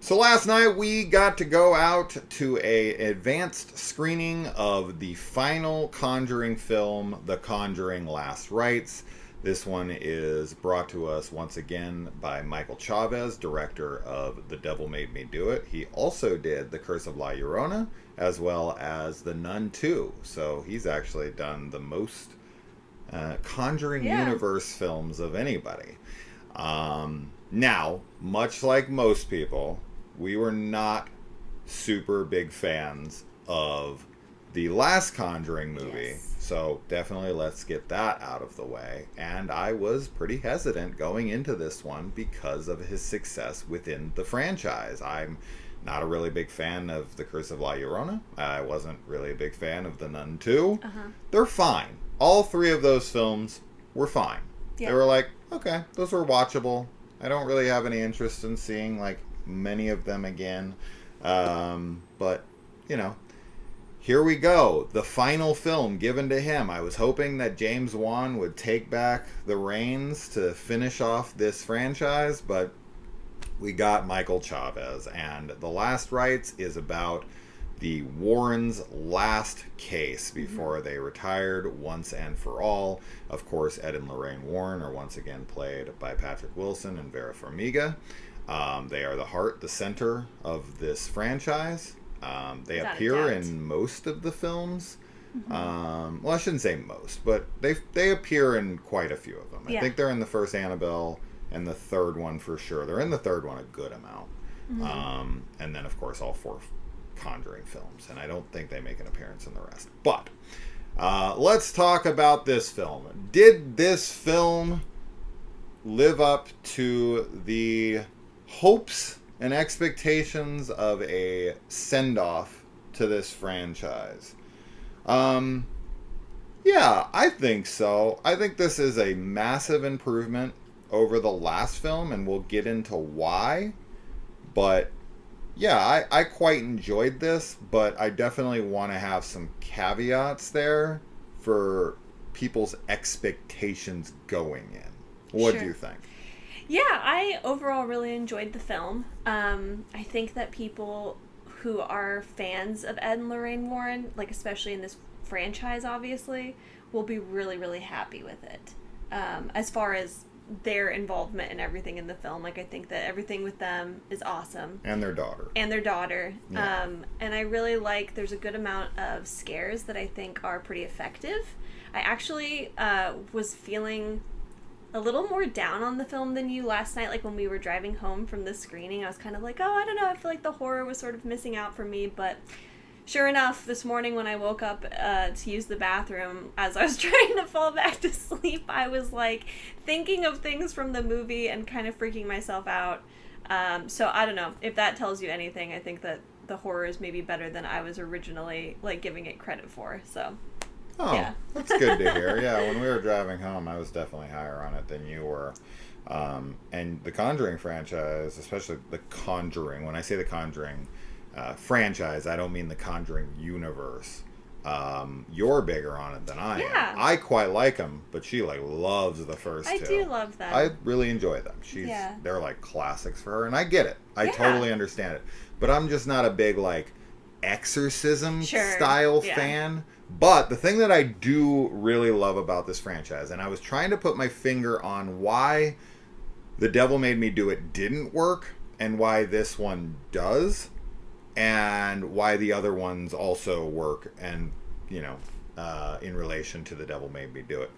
So last night we got to go out to a advanced screening of the final Conjuring film, The Conjuring Last Rites. This one is brought to us once again by Michael Chavez, director of The Devil Made Me Do It. He also did The Curse of La Llorona, as well as The Nun 2. So he's actually done the most Conjuring universe films of anybody. Now, much like most people, we were not super big fans of the last Conjuring movie. Yes. So definitely let's get that out of the way. And I was pretty hesitant going into this one because of his success within the franchise. I'm not a really big fan of The Curse of La Llorona. I wasn't really a big fan of The Nun 2. They're fine. All three of those films were fine. Yep. They were like, okay, those were watchable. I don't really have any interest in seeing like many of them again. But, you know, here we go. The final film given to him. I was hoping that James Wan would take back the reins to finish off this franchise, but we got Michael Chavez. And The Last Rites is about the Warrens' last case before they retired once and for all. Of course, Ed and Lorraine Warren are once again played by Patrick Wilson and Vera Farmiga. They are the heart, the center of this franchise. They Without a appear doubt. in most of the films. Well, I shouldn't say most, but they appear in quite a few of them. I think they're in the first Annabelle and the third one for sure. They're in the third one a good amount. And then, of course, all four Conjuring films, and I don't think they make an appearance in the rest. But let's talk about this film. Did this film live up to the hopes and expectations of a send-off to this franchise? Yeah, I think so. I think this is a massive improvement over the last film, and we'll get into why. But yeah, I quite enjoyed this, but I definitely want to have some caveats there for people's expectations going in. What do you think? Yeah, I overall really enjoyed the film. I think that people who are fans of Ed and Lorraine Warren, like especially in this franchise, obviously, will be really, really happy with it. As far as their involvement and everything in the film, like I think that everything with them is awesome. And their daughter. Yeah. And I really like, there's a good amount of scares that I think are pretty effective. I actually was feeling a little more down on the film than you last night. Like when we were driving home from the screening, I was kind of like, oh, I don't know, I feel like the horror was sort of missing out for me. But sure enough, this morning when I woke up to use the bathroom, as I was trying to fall back to sleep, I was like thinking of things from the movie and kind of freaking myself out. So I don't know if that tells you anything. I think that the horror is maybe better than I was originally like giving it credit for. So yeah. That's good to hear. Yeah, when we were driving home, I was definitely higher on it than you were. And the Conjuring franchise, especially the Conjuring, when I say the Conjuring franchise, I don't mean the Conjuring universe. You're bigger on it than I am. I quite like them, but she like loves the first two. I do love them. I really enjoy them. They're like classics for her, and I get it. I totally understand it. But I'm just not a big like exorcism style fan. But the thing that I do really love about this franchise, and I was trying to put my finger on why The Devil Made Me Do It didn't work and why this one does, and why the other ones also work, and you know, in relation to The Devil Made Me Do It.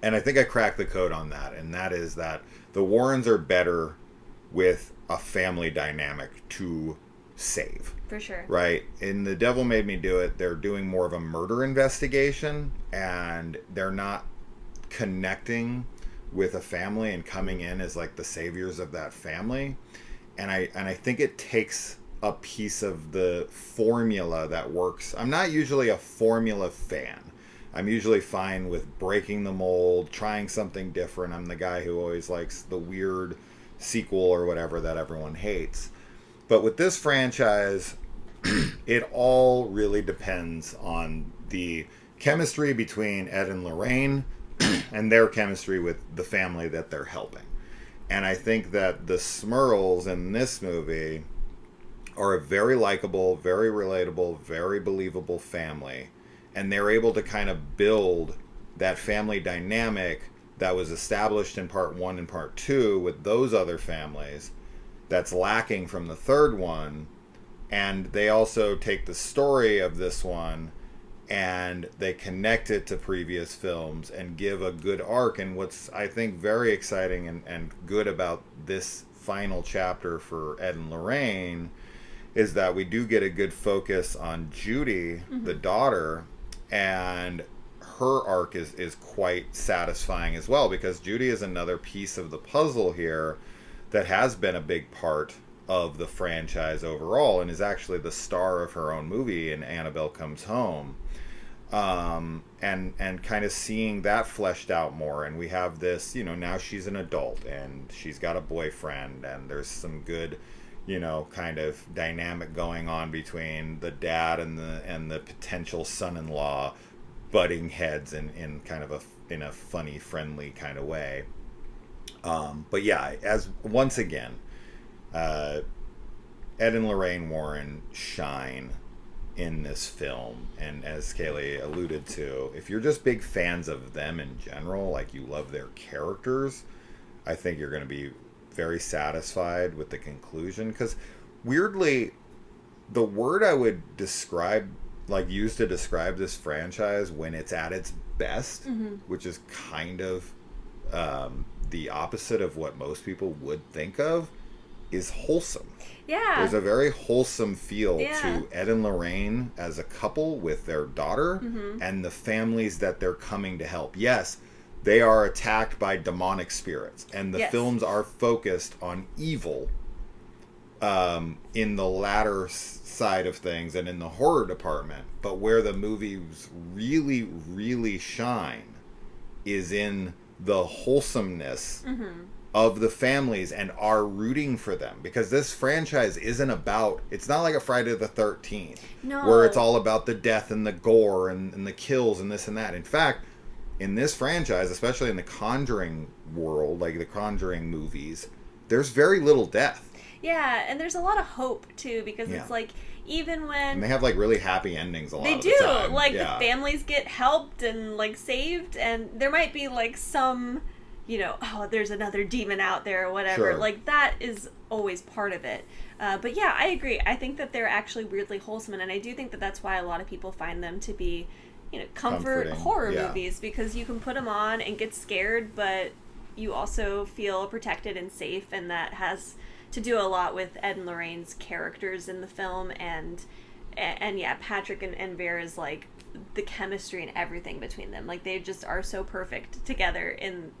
And I think I cracked the code on that, and that is that the Warrens are better with a family dynamic to save. For sure. Right? In The Devil Made Me Do It, they're doing more of a murder investigation, and they're not connecting with a family and coming in as like the saviors of that family. And I think it takes a piece of the formula that works. I'm not usually a formula fan. I'm usually fine with breaking the mold, trying something different. I'm the guy who always likes the weird sequel or whatever that everyone hates. But with this franchise, it all really depends on the chemistry between Ed and Lorraine and their chemistry with the family that they're helping. And I think that the Smurls in this movie are a very likable, very relatable, very believable family. And they're able to kind of build that family dynamic that was established in part 1 and part 2 with those other families that's lacking from the third one. And they also take the story of this one and they connect it to previous films and give a good arc. And what's, I think, very exciting and good about this final chapter for Ed and Lorraine is that we do get a good focus on Judy, the daughter, and her arc is quite satisfying as well, because Judy is another piece of the puzzle here that has been a big part of the franchise overall and is actually the star of her own movie in Annabelle Comes Home. And kind of seeing that fleshed out more. And we have this, now she's an adult and she's got a boyfriend and there's some good, kind of dynamic going on between the dad and the potential son-in-law butting heads in kind of in a funny, friendly kind of way. But yeah, as once again, Ed and Lorraine Warren shine in this film. And as Kaylee alluded to, if you're just big fans of them in general, like you love their characters, I think you're going to be very satisfied with the conclusion. Because weirdly, the word I would use to describe this franchise when it's at its best, which is kind of the opposite of what most people would think of, is wholesome. Yeah. There's a very wholesome feel to Ed and Lorraine as a couple with their daughter and the families that they're coming to help. Yes, they are attacked by demonic spirits, and the films are focused on evil in the latter side of things and in the horror department. But where the movies really, really shine is in the wholesomeness of the families and are rooting for them, because this franchise isn't about, it's not like a Friday the 13th where it's all about the death and the gore and the kills and this and that. In fact, in this franchise, especially in the Conjuring world, like the Conjuring movies, there's very little death. Yeah, and there's a lot of hope too, because it's like, even when... And they have like really happy endings a lot of the time. Like the families get helped and like saved, and there might be like some, there's another demon out there or whatever. Sure. Like that is always part of it. But yeah, I agree. I think that they're actually weirdly wholesome, and I do think that that's why a lot of people find them to be, comfort horror movies, because you can put them on and get scared, but you also feel protected and safe, and that has to do a lot with Ed and Lorraine's characters in the film, and yeah, Patrick and Vera's like the chemistry and everything between them. Like they just are so perfect together in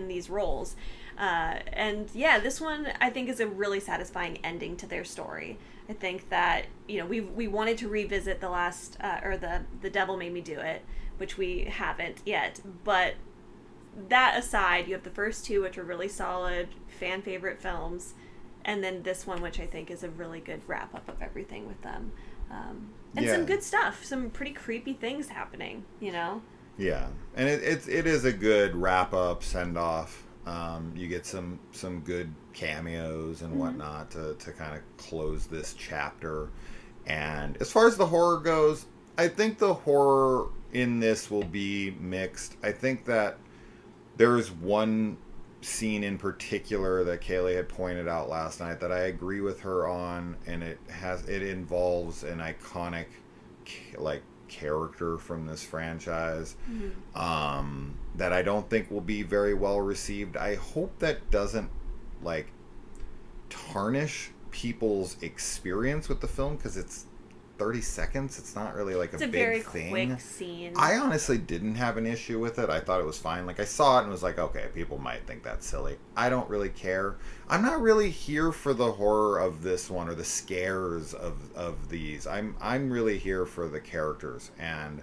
these roles. And yeah, this one I think is a really satisfying ending to their story. I think that we wanted to revisit the last or the Devil Made Me Do It, which we haven't yet. But that aside, you have the first two, which are really solid fan favorite films, and then this one, which I think is a really good wrap up of everything with them. And some good stuff, some pretty creepy things happening, Yeah, and it is a good wrap up, send off. You get some good cameos and whatnot to kind of close this chapter. And as far as the horror goes, I think the horror in this will be mixed. I think that there is one scene in particular that Kaylee had pointed out last night that I agree with her on, and it involves an iconic character from this franchise that I don't think will be very well received. I hope that doesn't tarnish people's experience with the film, because it's 30 seconds. It's not really like it's a a big very thing. quick scene. I honestly didn't have an issue with it. I thought it was fine. Like I saw it and was like, okay, people might think that's silly. I don't really care. I'm not really here for the horror of this one or the scares of these. I'm really here for the characters and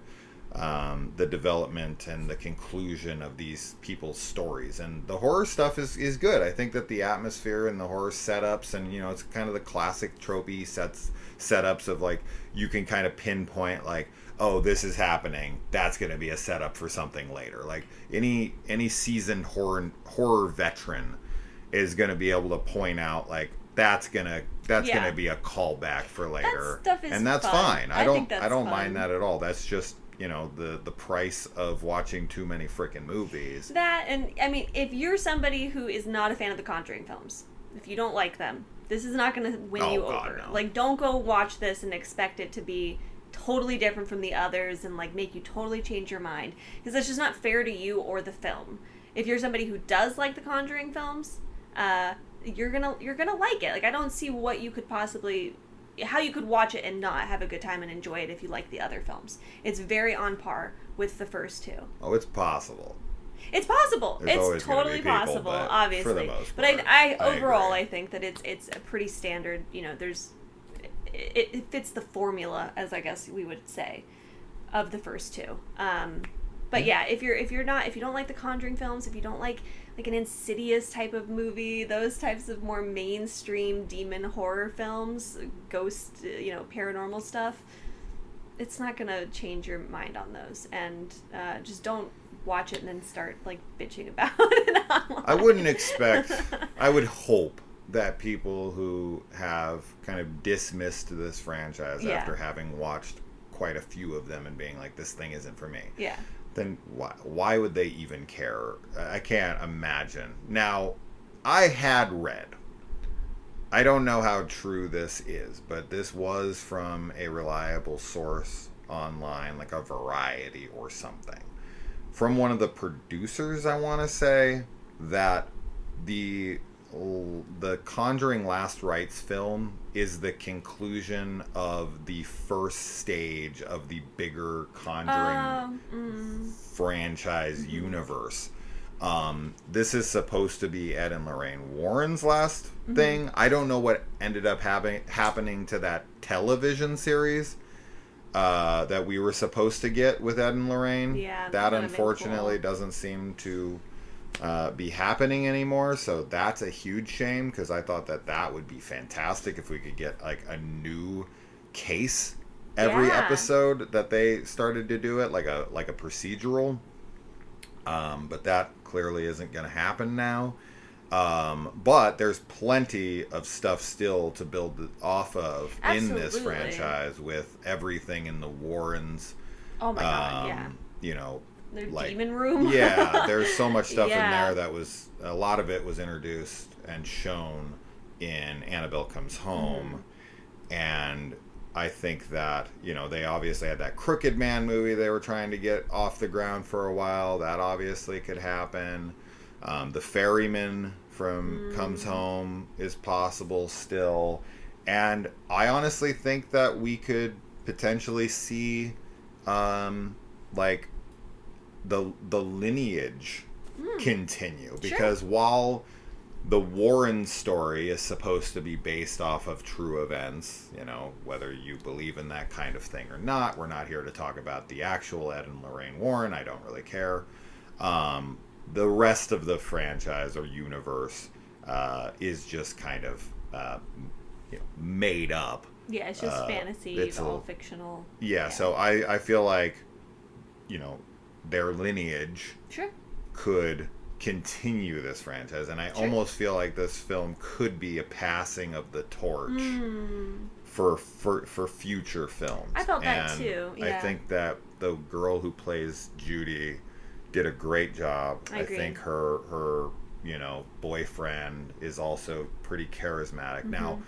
the development and the conclusion of these people's stories. And the horror stuff is good. I think that the atmosphere and the horror setups, and it's kind of the classic tropey setups of like, you can kind of pinpoint like, oh, this is happening, that's going to be a setup for something later. Like any seasoned horror veteran is going to be able to point out like that's gonna be a callback for later, that stuff is and that's fun. fine. I don't fun. mind that at all. That's just the price of watching too many freaking movies. That, and I mean, if you're somebody who is not a fan of the Conjuring films, if you don't like them, this is not going to win you over. No. Like, don't go watch this and expect it to be totally different from the others and like make you totally change your mind, because that's just not fair to you or the film. If you're somebody who does like the Conjuring films, you're gonna like it. Like, I don't see what you could possibly, how you could watch it and not have a good time and enjoy it if you like the other films. It's very on par with the first two. Oh, it's possible. It's possible. There's it's totally people, possible, obviously. For the most but part, I overall, agree. I think that it's a pretty standard. It fits the formula, as I guess we would say, of the first two. But yeah, if you don't like the Conjuring films, if you don't like an Insidious type of movie, those types of more mainstream demon horror films, ghost, paranormal stuff, it's not gonna change your mind on those. And just don't watch it and then start like bitching about it online. I wouldn't expect. I would hope that people who have kind of dismissed this franchise after having watched quite a few of them and being like, this thing isn't for me. Yeah. Then why would they even care? I can't imagine. Now, I had read, I don't know how true this is, but this was from a reliable source online, like a Variety or something, from one of the producers, I want to say, that the Conjuring Last Rites film is the conclusion of the first stage of the bigger Conjuring franchise universe. This is supposed to be Ed and Lorraine Warren's last thing. I don't know what ended up happening to that television series that we were supposed to get with Ed and Lorraine. Yeah, that unfortunately doesn't seem to be happening anymore, so that's a huge shame, because I thought that would be fantastic if we could get like a new case every episode that they started to do it, like a procedural. But that clearly isn't going to happen now. But there's plenty of stuff still to build off of in this franchise, with everything in the Warrens. Oh my god, yeah. Their demon room. Yeah, there's so much stuff in there that was, a lot of it was introduced and shown in Annabelle Comes Home. And I think that, they obviously had that Crooked Man movie they were trying to get off the ground for a while. That obviously could happen. The Ferryman from Comes Home is possible still. And I honestly think that we could potentially see, the lineage continue, because while the Warren story is supposed to be based off of true events, whether you believe in that kind of thing or not, we're not here to talk about the actual Ed and Lorraine Warren. I don't really care. The rest of the franchise or universe is just kind of made up. Yeah, it's just fantasy. It's all fictional. Yeah, so I feel like their lineage could continue this franchise, and I almost feel like this film could be a passing of the torch for future films. I felt that too. Yeah. I think that the girl who plays Judy did a great job. I agree. Think her boyfriend is also pretty charismatic. Now,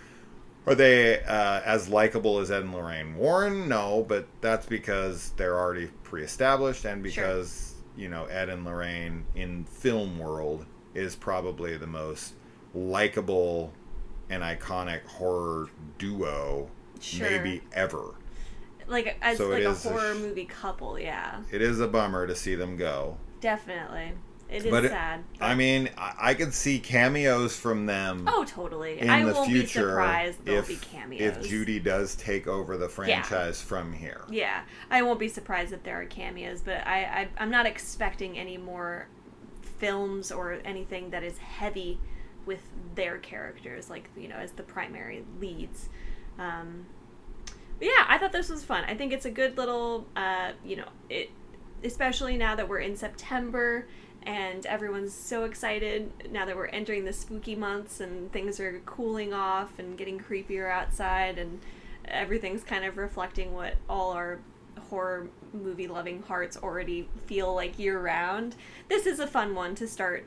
are they as likable as Ed and Lorraine Warren? No, but that's because they're already pre-established, and because Ed and Lorraine in film world is probably the most likable and iconic horror duo maybe ever. Like as like a horror movie couple, yeah. It is a bummer to see them go. Definitely. It is sad. But I mean, I could see cameos from them. Oh, totally. I won't be surprised there'll be cameos. If Judy does take over the franchise from here. Yeah. I won't be surprised if there are cameos, but I'm not expecting any more films or anything that is heavy with their characters, like, as the primary leads. But yeah, I thought this was fun. I think it's a good little, especially now that we're in September and everyone's so excited now that we're entering the spooky months and things are cooling off and getting creepier outside, and everything's kind of reflecting what all our horror movie loving hearts already feel like year round. This is a fun one to start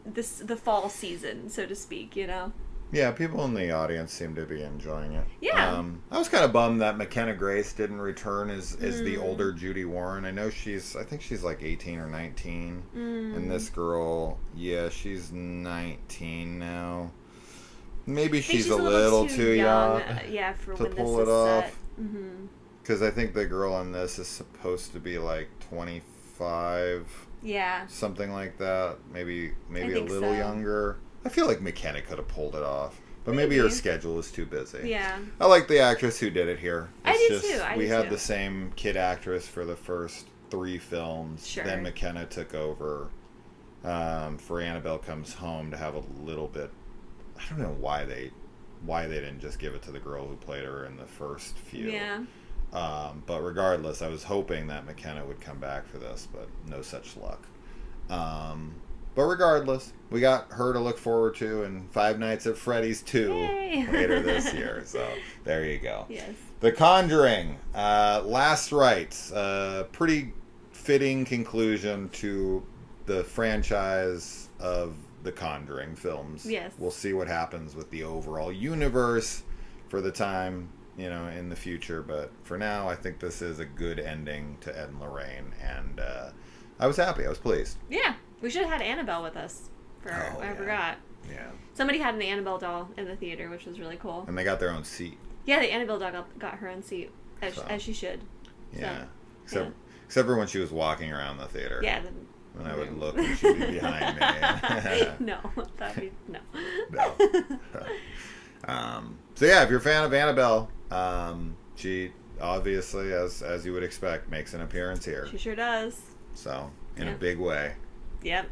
the fall season, so to speak, you know. Yeah, people in the audience seem to be enjoying it. Yeah. I was kind of bummed that McKenna Grace didn't return as the older Judy Warren. I know I think she's like 18 or 19. And this girl, yeah, she's 19 now. Maybe she's a little too young yeah, for to when pull this it is off. set. Because I think the girl in this is supposed to be like 25. Yeah. Something like that. Maybe a think little so. younger. I feel like McKenna could have pulled it off. But maybe her schedule is too busy. Yeah. I like the actress who did it here. I do too. We had the same kid actress for the first 3 films. Sure. Then McKenna took over for Annabelle Comes Home to have a little bit... I don't know why they didn't just give it to the girl who played her in the first few. Yeah. But regardless, I was hoping that McKenna would come back for this, but no such luck. But regardless, we got her to look forward to in Five Nights at Freddy's 2 later this year. So there you go. Yes. The Conjuring, Last Rites, pretty fitting conclusion to the franchise of the Conjuring films. Yes. We'll see what happens with the overall universe for the time, in the future. But for now, I think this is a good ending to Ed and Lorraine. And I was happy. I was pleased. Yeah. We should have had Annabelle with us. I forgot. Yeah. Somebody had an Annabelle doll in the theater, which was really cool. And they got their own seat. Yeah, the Annabelle doll got her own seat, as she should. Yeah. So, except for when she was walking around the theater. Yeah. When I would look and she'd be behind me. No. No. No. So yeah, if you're a fan of Annabelle, she obviously, as you would expect, makes an appearance here. She sure does. So, in a big way. Yep.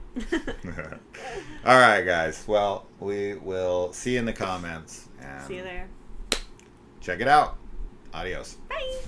All right, guys. Well, we will see you in the comments. And see you there. Check it out. Adios. Bye.